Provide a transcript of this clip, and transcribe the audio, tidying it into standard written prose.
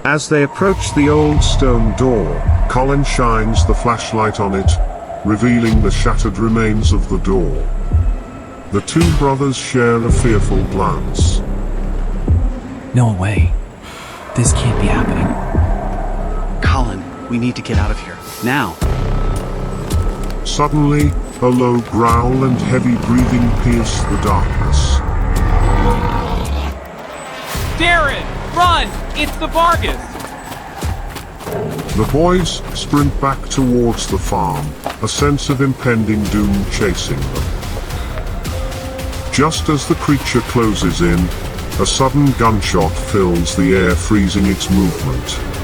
As they approach the old stone door, Colin shines the flashlight on it, revealing the shattered remains of the door. The two brothers share a fearful glance. No way. This can't be happening. Colin, we need to get out of here. Now. Suddenly, a low growl and heavy breathing pierce the darkness. Darren, run! It's the Vargas! The boys sprint back towards the farm, a sense of impending doom chasing them. Just as the creature closes in, a sudden gunshot fills the air, freezing its movement.